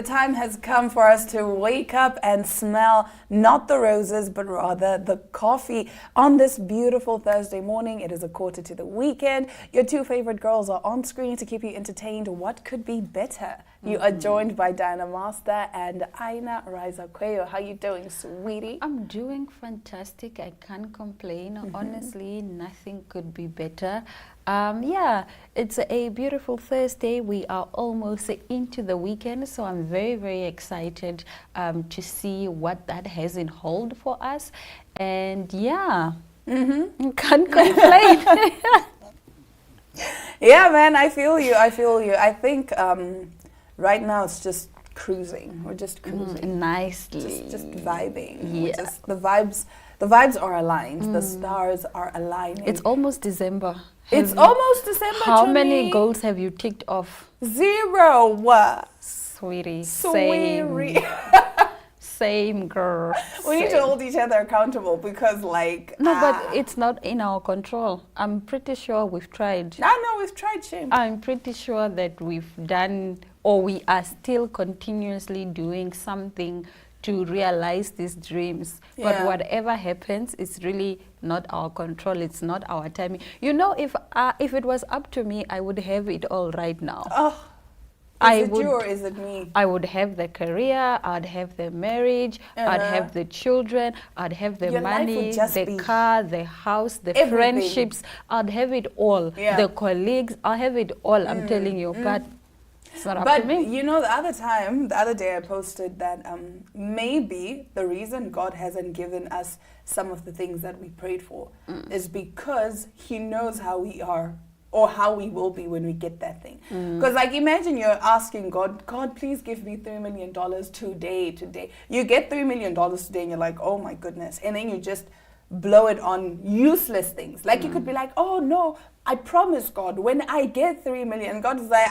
the time has come for us to wake up and smell not the roses, but rather the coffee on this beautiful Thursday morning. It is a quarter to the weekend. Your two favorite girls are on screen to keep you entertained. What could be better? You are joined by Diana Master and Aina Raiza-Kweyo. How you doing, sweetie? I'm doing fantastic. I can't complain. Honestly, nothing could be better. Yeah, it's a beautiful Thursday. We are almost into the weekend, so I'm very, very excited to see what that has in hold for us. And yeah, can't complain. Yeah, man, I feel you. I think right now it's just cruising. We're just cruising. Nicely. Just vibing. Yeah. The vibes are aligned. The stars are aligning. It's almost December. It's almost December. How to many me. goals have you ticked off? 0. Sweetie. Sweetie. Same girl. We need to Same. hold each other accountable because, like... No, but it's not in our control. I'm pretty sure we've tried. I know, we've tried, shame. I'm pretty sure that we've done, or we are still continuously doing something to realize these dreams. Yeah. But whatever happens, it's really not our control. It's not our timing. You know, if it was up to me, I would have it all right now. Oh, is it you or is it me? I would have the career, I'd have the marriage, I'd have the children, I'd have the Your life would money, just the be car, the house, the everything. friendships. I'd have it all. Yeah. The colleagues, I have it all. I'm telling you, but it's not up to But me. you know, the other day I posted that maybe the reason God hasn't given us some of the things that we prayed for is because He knows how we are or how we will be when we get that thing. Because like imagine you're asking God, please give me $3 million today. You get $3 million today and you're like, oh my goodness. And then you just blow it on useless things. Like you could be like, oh no, I promise God, when I get 3 million, God is like,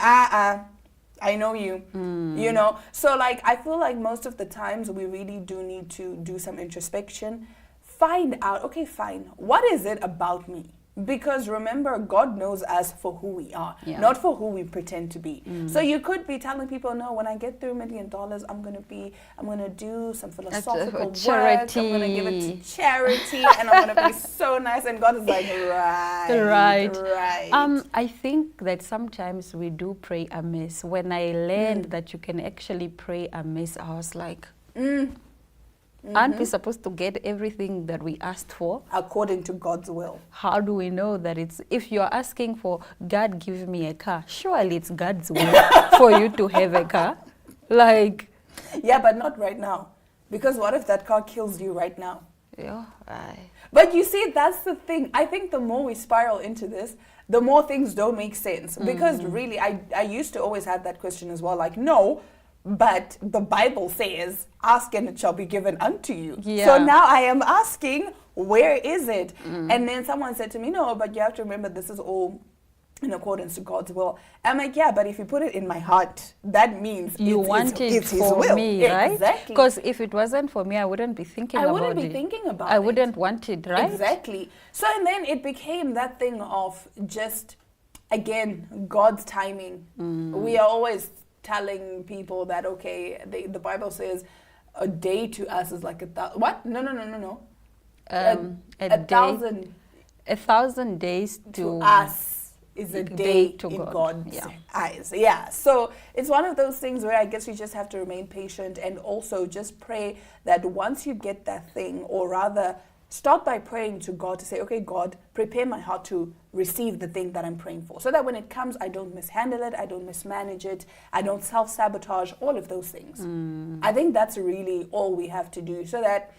I know you, you know? So like, I feel like most of the times we really do need to do some introspection, find out, okay, fine, what is it about me? Because remember, God knows us for who we are, not for who we pretend to be. So you could be telling people, no, when I get $3 million, I'm gonna do some philosophical work, charity. I'm gonna give it to charity, and I'm gonna be so nice. And God is like, right. I think that sometimes we do pray amiss. When I learned that you can actually pray amiss, I was like, aren't we supposed to get everything that we asked for? According to God's will. How do we know that it's, if you're asking for, God give me a car, surely it's God's will for you to have a car? Like... Yeah, but not right now. Because what if that car kills you right now? Yeah, But you see, that's the thing. I think the more we spiral into this, the more things don't make sense. Because really, I used to always have that question as well. Like, no, but the Bible says, ask and it shall be given unto you. Yeah. So now I am asking, where is it? And then someone said to me, no, but you have to remember this is all in accordance to God's will. I'm like, yeah, but if you put it in my heart, that means you want it it's His for will. me, right? Exactly. Because if it wasn't for me, I wouldn't be thinking about it. I wouldn't be thinking about it. I wouldn't want it, right? Exactly. So and then it became that thing of just, again, God's timing. We are always telling people that, okay, the Bible says a day to us is like what? No. A thousand days to us is a day to in God. God's eyes. Yeah. So it's one of those things where I guess we just have to remain patient and also just pray that once you get that thing, or rather start by praying to God to say, okay, God, prepare my heart to receive the thing that I'm praying for. So that when it comes, I don't mishandle it, I don't mismanage it, I don't self-sabotage, all of those things. I think that's really all we have to do. So that,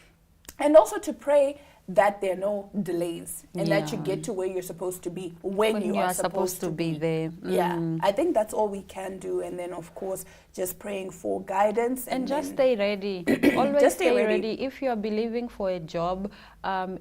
and also to pray that there are no delays and that you get to where you're supposed to be when you are supposed to be there. Yeah, I think that's all we can do. And then, of course, just praying for guidance. And just stay ready. Always just stay ready. If you're believing for a job,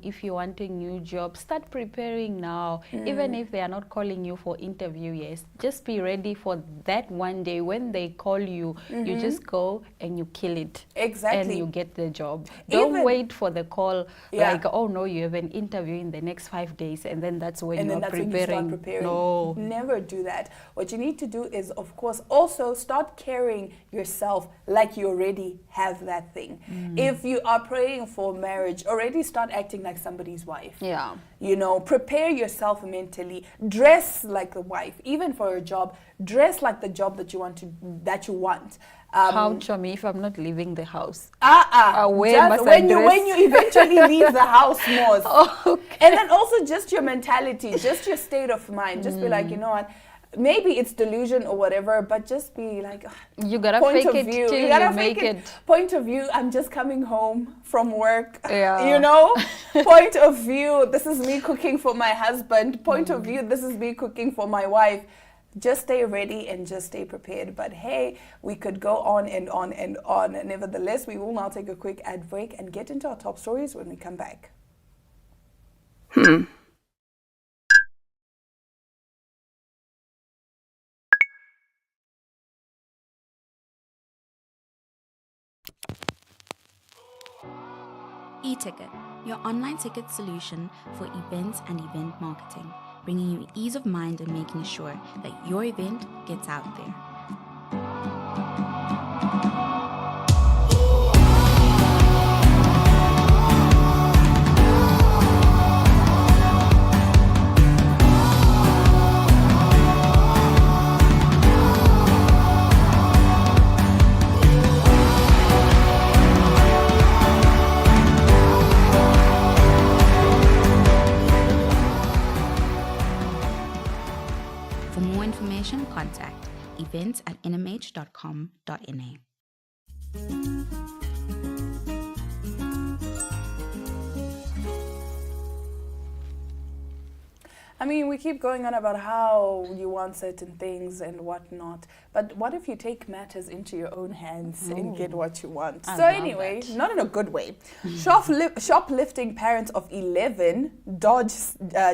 if you want a new job, start preparing now. Even if they are not calling you for interview, yes, just be ready for that one day when they call you. You just go and you kill it. Exactly. And you get the job. Don't wait for the call like, oh no, you have an interview in the next 5 days, and then that's when and you then are that's when you start preparing. No. Never do that. What you need to do is, of course, also start carrying yourself like you already have that thing. If you are praying for marriage, already start acting like somebody's wife. Yeah. You know, prepare yourself mentally. Dress like a wife, even for a job. Dress like the job that you want. Count on me if I'm not leaving the house. Where must I when dress? you eventually leave the house, more. Okay. And then also just your mentality, just your state of mind. Just be like, you know what? Maybe it's delusion or whatever, but just be like, You gotta point fake of it view. till You gotta you fake make it. Point of view, I'm just coming home from work. Yeah. You know? Point of view, this is me cooking for my husband. Point of view, this is me cooking for my wife. Just stay ready and just stay prepared. But hey, we could go on and on and on. Nevertheless, we will now take a quick ad break and get into our top stories when we come back. eTicket, your online ticket solution for events and event marketing, bringing you ease of mind and making sure that your event gets out there. For more information, contact events@nhh.com.na. I mean, we keep going on about how you want certain things and whatnot, but what if you take matters into your own hands and get what you want? I So love anyway, that. not in a good way. Shoplifting parents of 11 dodge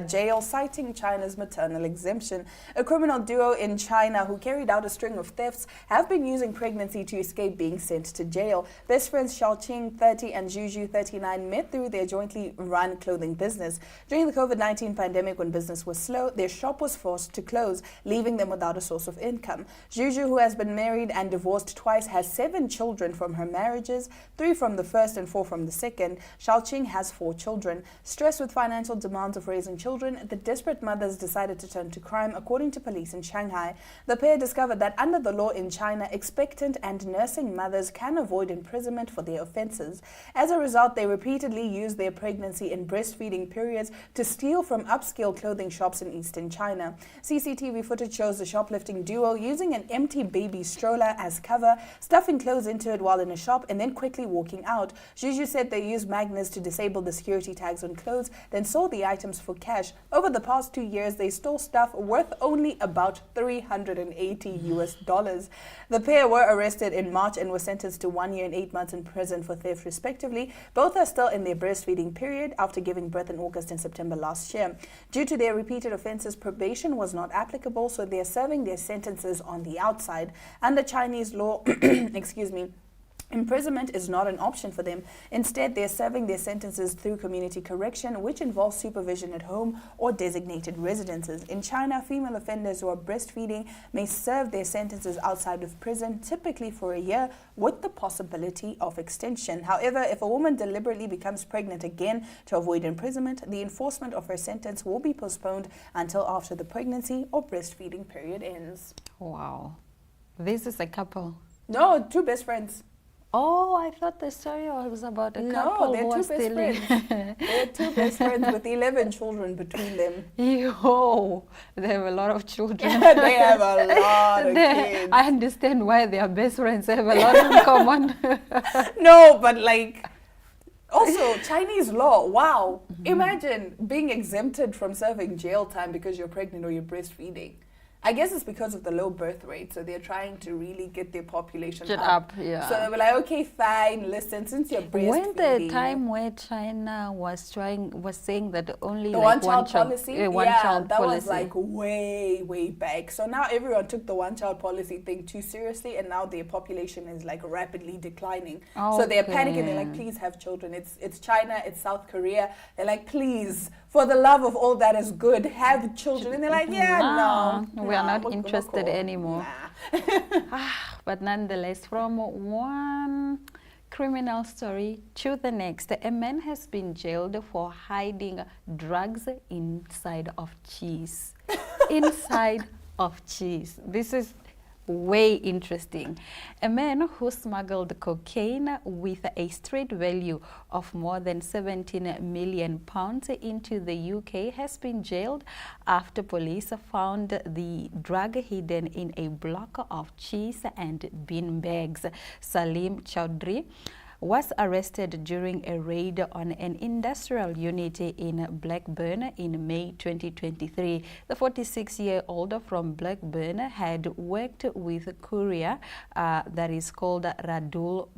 jail citing China's maternal exemption. A criminal duo in China who carried out a string of thefts have been using pregnancy to escape being sent to jail. Best friends Xiaoqing, 30, and Juju, 39, met through their jointly run clothing business. During the COVID-19 pandemic, when business was slow, their shop was forced to close, leaving them without a source of income. Juju, who has been married and divorced twice, has 7 children from her marriages, 3 from the first and 4 from the second. Xiaoqing has 4 children. Stressed with financial demands of raising children, the desperate mothers decided to turn to crime, according to police in Shanghai. The pair discovered that under the law in China, expectant and nursing mothers can avoid imprisonment for their offenses. As a result, they repeatedly used their pregnancy and breastfeeding periods to steal from upscale clothing shops in eastern China. CCTV footage shows the shoplifting duo using an empty baby stroller as cover, stuffing clothes into it while in a shop, and then quickly walking out. Juju said they used magnets to disable the security tags on clothes, then sold the items for cash. Over the past 2 years, they stole stuff worth only about $380. The pair were arrested in March and were sentenced to 1 year and 8 months in prison for theft, respectively. Both are still in their breastfeeding period after giving birth in August and September last year. Due to their repeated offenses, probation was not applicable, so they are serving their sentences on the outside. Under Chinese law, imprisonment is not an option for them. Instead, they're serving their sentences through community correction, which involves supervision at home or designated residences. In China, female offenders who are breastfeeding may serve their sentences outside of prison, typically for a year, with the possibility of extension. However, if a woman deliberately becomes pregnant again to avoid imprisonment, the enforcement of her sentence will be postponed until after the pregnancy or breastfeeding period ends. Wow. This is a couple. No, 2 best friends. Oh, I thought the story was about a No, couple they're who 2 was best stealing. friends. They're 2 best friends with 11 children between them. Yo, they have a lot of children. They have a lot of kids. I understand why they are best friends. They have a lot in common. No, but like, also Chinese law. Wow. Imagine being exempted from serving jail time because you're pregnant or you're breastfeeding. I guess it's because of the low birth rate, so they're trying to really get their population Get up. up, yeah. So they were like, okay, fine, listen, since you're breastfeeding. When the time where China was saying that only the like one-child policy? yeah, one-child that policy. was like way, way back. So now everyone took the one-child policy thing too seriously, and now their population is like rapidly declining. So they're panicking. They're like, please have children. It's China, it's South Korea. They're like, please, for the love of all that is good, have children. And they're like, yeah, no, we are not interested anymore. Nah. But nonetheless, from one criminal story to the next, a man has been jailed for hiding drugs inside of cheese. Inside of cheese. This is way interesting. A man who smuggled cocaine with a street value of more than 17 million pounds into the UK has been jailed after police found the drug hidden in a block of cheese and bean bags. Salim Chowdhury was arrested during a raid on an industrial unit in Blackburn in May 2023. The 46-year-old from Blackburn had worked with a courier that is called Radul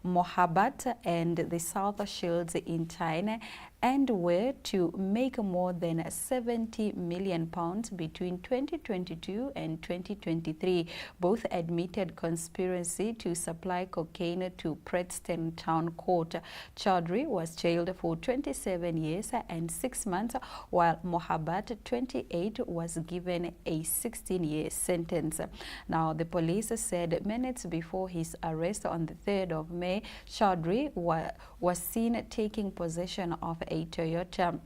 Mohabbat and the South Shields in China, and were to make more than 70 million pounds between 2022 and 2023. Both admitted conspiracy to supply cocaine to Preston Town Court. Chowdhury was jailed for 27 years and 6 months, while Mohabbat, 28, was given a 16-year sentence. Now, the police said minutes before his arrest on the 3rd of May, Chowdhury was seen taking possession of a Toyota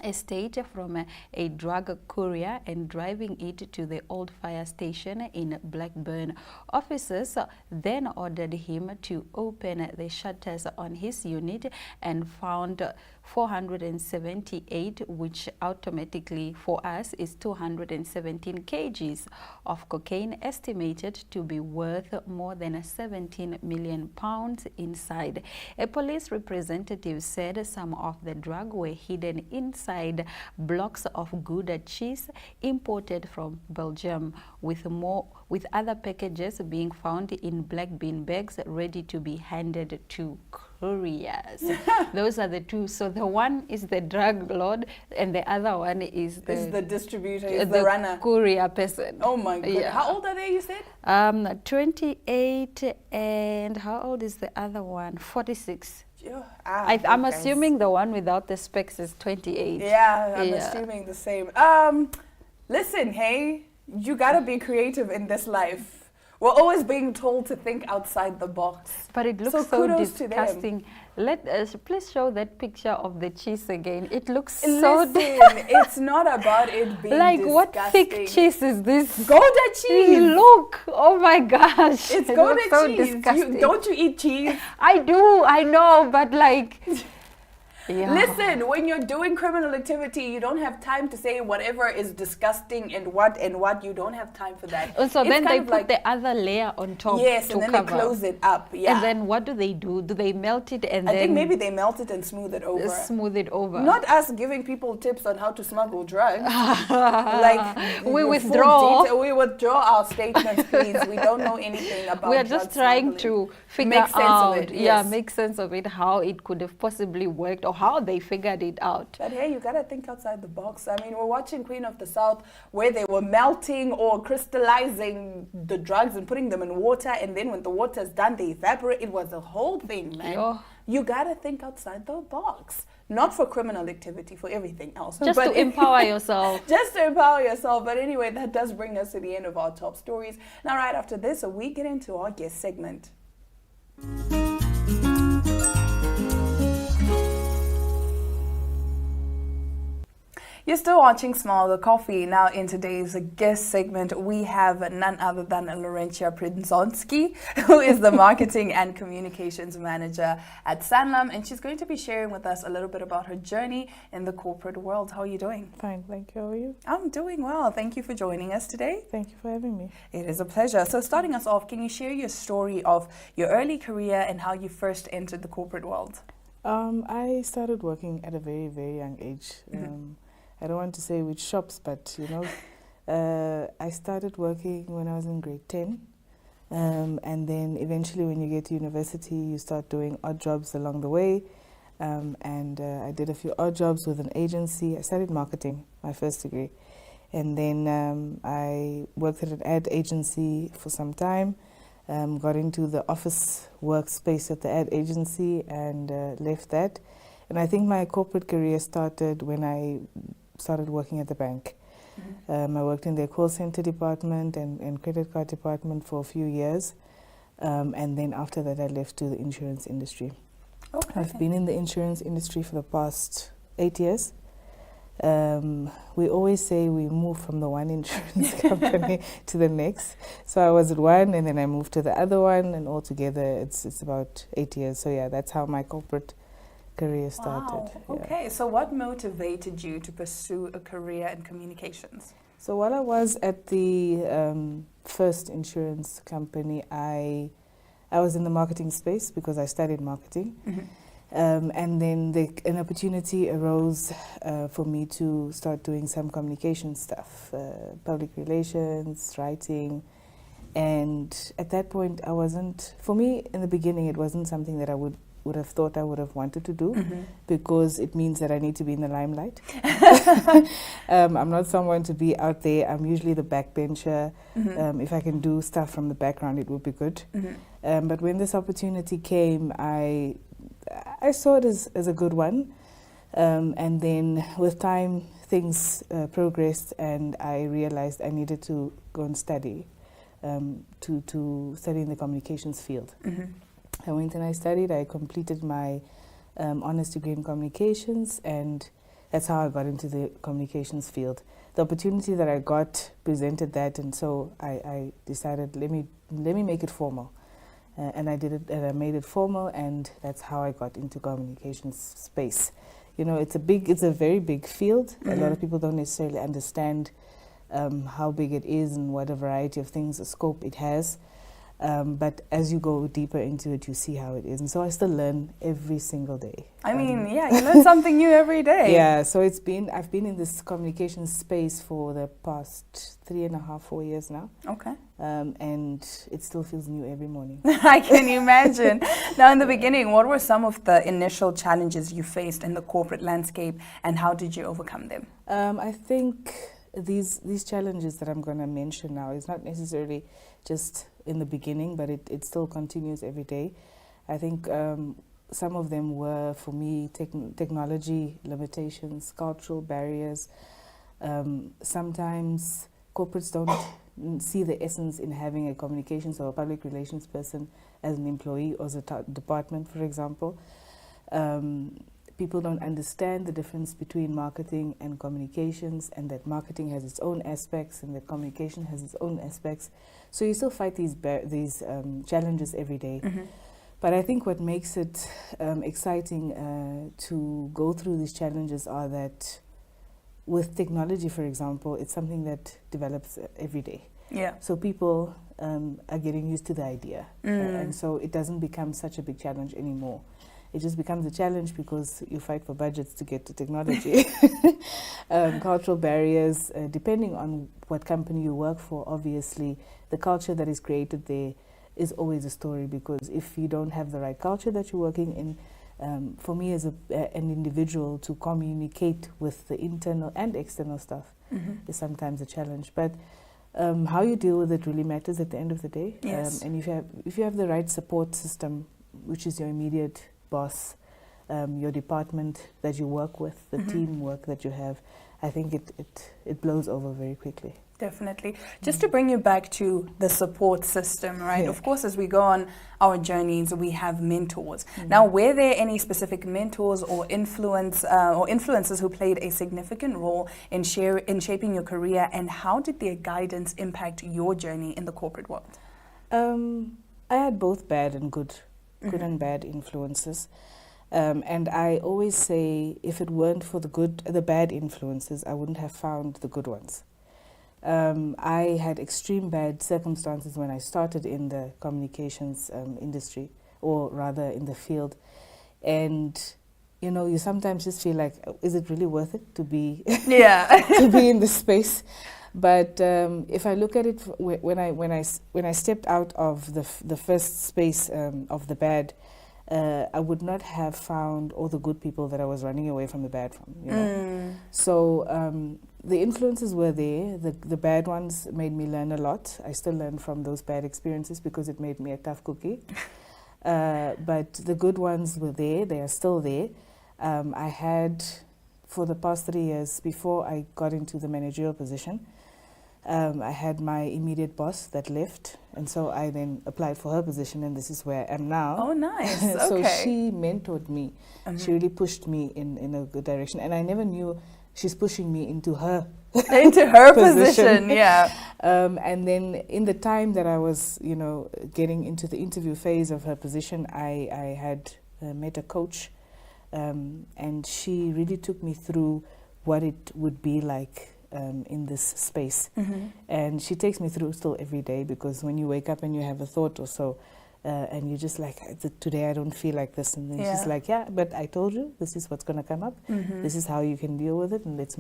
estate from a drug courier and driving it to the old fire station in Blackburn. Officers then ordered him to open the shutters on his unit and found 478, which automatically for us is 217 kgs of cocaine, estimated to be worth more than 17 million pounds inside. A police representative said some of the drug were hidden inside blocks of Gouda cheese imported from Belgium, with other packages being found in black bean bags ready to be handed to couriers. Those are the two. So the one is the drug lord and the other one is the distributor, is the runner. Courier person. Oh my God. Yeah. How old are they, you said? 28, and how old is the other one? 46. I'm assuming the one without the specs is 28. Yeah, I'm assuming the same. Listen, hey, you gotta be creative in this life. We're always being told to think outside the box. But it looks so disgusting. Let us please show that picture of the cheese again. It looks so it's not about it being like disgusting. What thick cheese is this? Gouda cheese. Look, oh my gosh. It's Gouda cheese. So disgusting. Don't you eat cheese? I do, I know, but like... Yeah. Listen, when you're doing criminal activity, you don't have time to say whatever is disgusting and what you don't have time for that. And so then they put the other layer on top. Yes, to and then cover. they close it up. Yeah. And then what do they do? Do they melt it and then... I think maybe they melt it and smooth it over. Smooth it over. Not us giving people tips on how to smuggle drugs. Like we withdraw. We withdraw our statements, please. We don't know anything about. We are just trying to figure out, of it. Yes. Make sense of it, how it could have possibly worked or how they figured it out. But hey, you gotta think outside the box. I mean, we're watching Queen of the South where they were melting or crystallizing the drugs and putting them in water, and then when the water's done, they evaporate. It was a whole thing, man. Yo. You gotta think outside the box. Not for criminal activity, for everything else. Just to empower yourself. Just to empower yourself. But anyway, that does bring us to the end of our top stories. Now, right after this, we get into our guest segment. You're still watching Smile the Coffee. Now in today's guest segment, we have none other than Laurentia Prinzonski, who is the Marketing and Communications Manager at Sanlam, and she's going to be sharing with us a little bit about her journey in the corporate world. How are you doing? Fine, thank you. How are you? I'm doing well. Thank you for joining us today. Thank you for having me. It is a pleasure. So starting us off, can you share your story of your early career and how you first entered the corporate world? I started working at a very, very young age. I don't want to say which shops, but I started working when I was in grade 10. And then eventually when you get to university, you start doing odd jobs along the way. I did a few odd jobs with an agency. I studied marketing, my first degree. And then I worked at an ad agency for some time, got into the office workspace at the ad agency and left that. And I think my corporate career started when I started working at the bank. Mm-hmm. I worked in their call center department and credit card department for a few years. And then after that, I left to the insurance industry. Okay. I've been in the insurance industry for the past 8 years. We always say we move from the one insurance company to the next. So I was at one and then I moved to the other one, and altogether it's about 8 years. So yeah, that's how my corporate career started. Wow. Okay, so what motivated you to pursue a career in communications? So while I was at the first insurance company, I was in the marketing space because I studied marketing. Mm-hmm. And then an opportunity arose for me to start doing some communication stuff, public relations, writing. And at that point, for me, in the beginning, it wasn't something that I would have thought I would have wanted to do, mm-hmm. because it means that I need to be in the limelight. I'm not someone to be out there. I'm usually the backbencher. Mm-hmm. If I can do stuff from the background, it would be good. Mm-hmm. But when this opportunity came, I saw it as a good one. And then with time, things progressed, and I realized I needed to go and study, to study in the communications field. Mm-hmm. I went and I studied. I completed my honors degree in communications, and that's how I got into the communications field. The opportunity that I got presented that, and so I decided, let me make it formal. And I did it, and I made it formal, and that's how I got into communications space. You know, it's a very big field. Mm-hmm. A lot of people don't necessarily understand how big it is and what a variety of things, the scope it has. But as you go deeper into it, you see how it is. And so I still learn every single day. I mean, yeah, you learn something new every day. Yeah, so I've been in this communication space for the past 3.5, 4 years now. Okay. And it still feels new every morning. I can imagine. Now, in the beginning, what were some of the initial challenges you faced in the corporate landscape, and how did you overcome them? I think these challenges that I'm going to mention now is not necessarily just in the beginning, but it still continues every day. I think some of them were, for me, technology limitations, cultural barriers. Sometimes corporates don't see the essence in having a communications or a public relations person as an employee or as a department, for example. People don't understand the difference between marketing and communications, and that marketing has its own aspects and that communication has its own aspects. So you still fight these challenges every day. Mm-hmm. But I think what makes it exciting to go through these challenges are that with technology, for example, it's something that develops every day. Yeah. So people are getting used to the idea. And so it doesn't become such a big challenge anymore. It just becomes a challenge because you fight for budgets to get to technology. Cultural barriers, depending on what company you work for, obviously, the culture that is created there is always a story, because if you don't have the right culture that you're working in, for me as an individual, to communicate with the internal and external stuff is sometimes a challenge. But how you deal with it really matters at the end of the day. Yes. And if you have the right support system, which is your immediate boss, your department that you work with, the teamwork that you have, I think it blows over very quickly. Definitely. Just to bring you back to the support system, right? Yeah. Of course, as we go on our journeys, we have mentors. Now, were there any specific mentors or influencers who played a significant role in shaping your career, and how did their guidance impact your journey in the corporate world? I had both bad and good and bad influences. And I always say, if it weren't for the bad influences, I wouldn't have found the good ones. I had extreme bad circumstances when I started in the communications industry, or rather in the field. And, you know, you sometimes just feel like, is it really worth it to be, Yeah. to be in this space? But if I look at it when I stepped out of the first space of the bad, I would not have found all the good people that I was running away from the bad from. You know? So the influences were there. The bad ones made me learn a lot. I still learn from those bad experiences because it made me a tough cookie. But the good ones were there. They are still there. I had, for the past 3 years, before I got into the managerial position, I had my immediate boss that left, and so I then applied for her position, and this is where I am now. Oh, nice. So Okay. she mentored me. She really pushed me in a good direction, and I never knew she's pushing me into her Into her position, yeah. And then in the time that I was, getting into the interview phase of her position, I had met a coach, and she really took me through what it would be like in this space. And she takes me through still every day, because when you wake up and you have a thought or so, and you're just like, today I don't feel like this, and then she's like, yeah, but I told you this is what's going to come up, this is how you can deal with it, and let's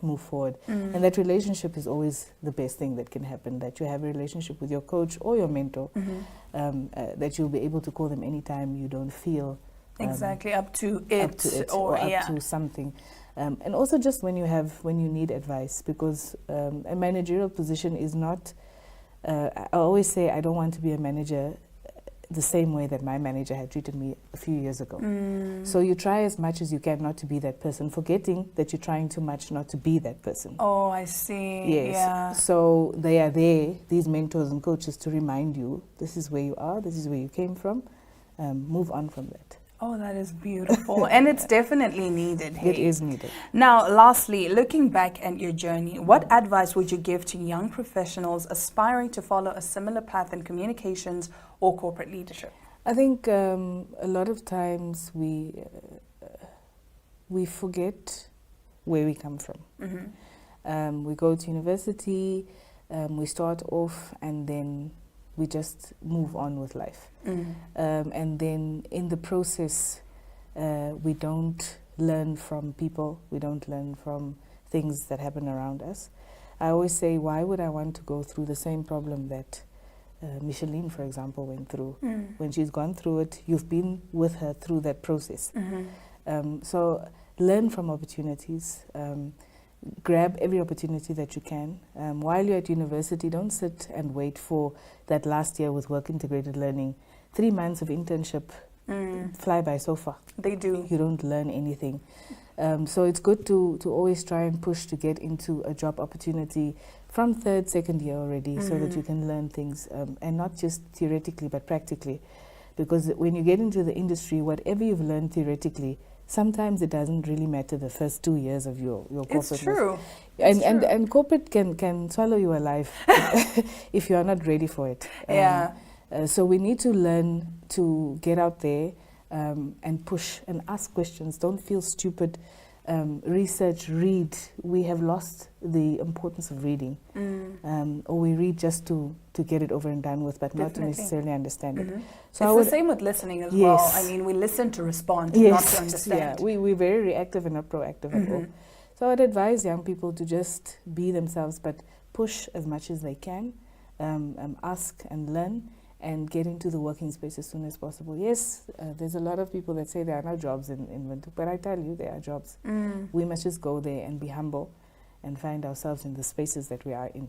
move forward. And that relationship is always the best thing that can happen, that you have a relationship with your coach or your mentor, that you'll be able to call them anytime you don't feel exactly up to it or up to something. And also just when you need advice, because a managerial position is not, I always say I don't want to be a manager the same way that my manager had treated me a few years ago. So you try as much as you can not to be that person, forgetting that you're trying too much not to be that person. Oh, I see. Yes. Yeah. So they are there, these mentors and coaches, to remind you, this is where you are, this is where you came from, move on from that. Oh, that is beautiful. And it's definitely needed. Hey? It is needed. Now, lastly, looking back at your journey, what advice would you give to young professionals aspiring to follow a similar path in communications or corporate leadership? I think a lot of times we forget where we come from. We go to university, we start off, and then we just move on with life. And then in the process, we don't learn from people, we don't learn from things that happen around us. I always say, why would I want to go through the same problem that Micheline, for example, went through? When she's gone through it, you've been with her through that process. So learn from opportunities. Grab every opportunity that you can. While you're at university, don't sit and wait for that last year with work integrated learning. 3 months of internship fly by so far. They do. You don't learn anything. So it's good to always try and push to get into a job opportunity from 3rd, 2nd year already, so that you can learn things, and not just theoretically but practically. Because when you get into the industry, whatever you've learned theoretically, sometimes it doesn't really matter the first 2 years of your corporate. It's true. And corporate can swallow you alive if you are not ready for it. So we need to learn to get out there and push and ask questions. Don't feel stupid. Research, read. We have lost the importance of reading. Or we read just to get it over and done with, but not to necessarily understand it. So it's the same with listening as well. I mean, we listen to respond, not to understand. Yeah, we're very reactive and not proactive at all. So I'd advise young people to just be themselves, but push as much as they can, ask and learn, and get into the working space as soon as possible. Yes, there's a lot of people that say there are no jobs in Windhoek, but I tell you, there are jobs. We must just go there and be humble and find ourselves in the spaces that we are in.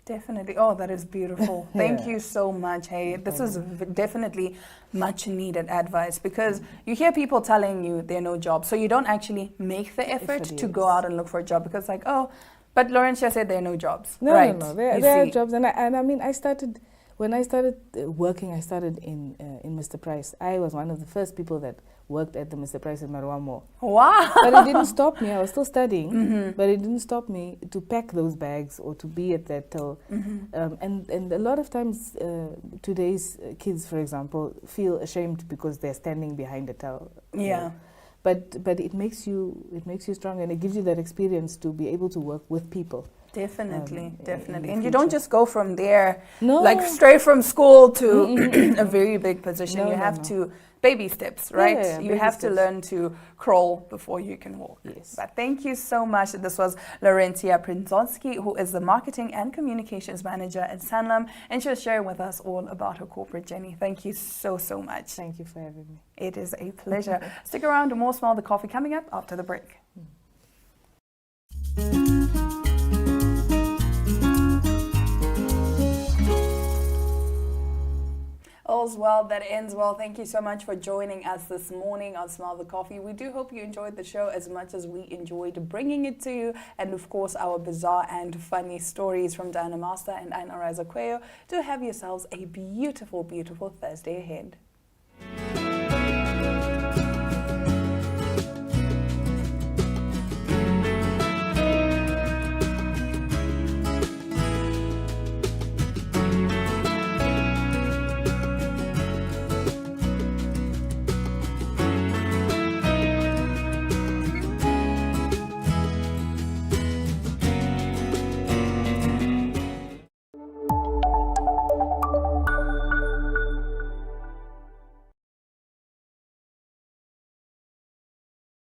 Definitely. Oh, that is beautiful. Thank you so much. Hey, this is definitely much needed advice, because you hear people telling you there are no jobs, so you don't actually make the effort to go out and look for a job, because like, oh, but Laurentia said there are no jobs. No, there are jobs. And I mean, when I started working, I started in Mr. Price. I was one of the first people that worked at the Mr. Price in Marwamo. Wow! But it didn't stop me. I was still studying, but it didn't stop me to pack those bags or to be at that till. And a lot of times, today's kids, for example, feel ashamed because they're standing behind a till. Yeah. But it makes you strong, and it gives you that experience to be able to work with people. Definitely. And you don't just go from there, No. like straight from school to a very big position. You have to baby steps, right? Yeah, you baby have to steps. learn to crawl before you can walk. Yes. But thank you so much. This was Laurentia Prinzonski, who is the Marketing and Communications Manager at Sanlam, and she was sharing with us all about her corporate journey. Thank you so, so much. Thank you for having me. It is a pleasure. Stick around, more Smell the Coffee coming up after the break. All's well that ends well. Thank you so much for joining us this morning on Smell the Coffee. We do hope you enjoyed the show as much as we enjoyed bringing it to you. And of course, our bizarre and funny stories from Diana Master and Aina Raza Cuello. Do have yourselves a beautiful, beautiful Thursday ahead.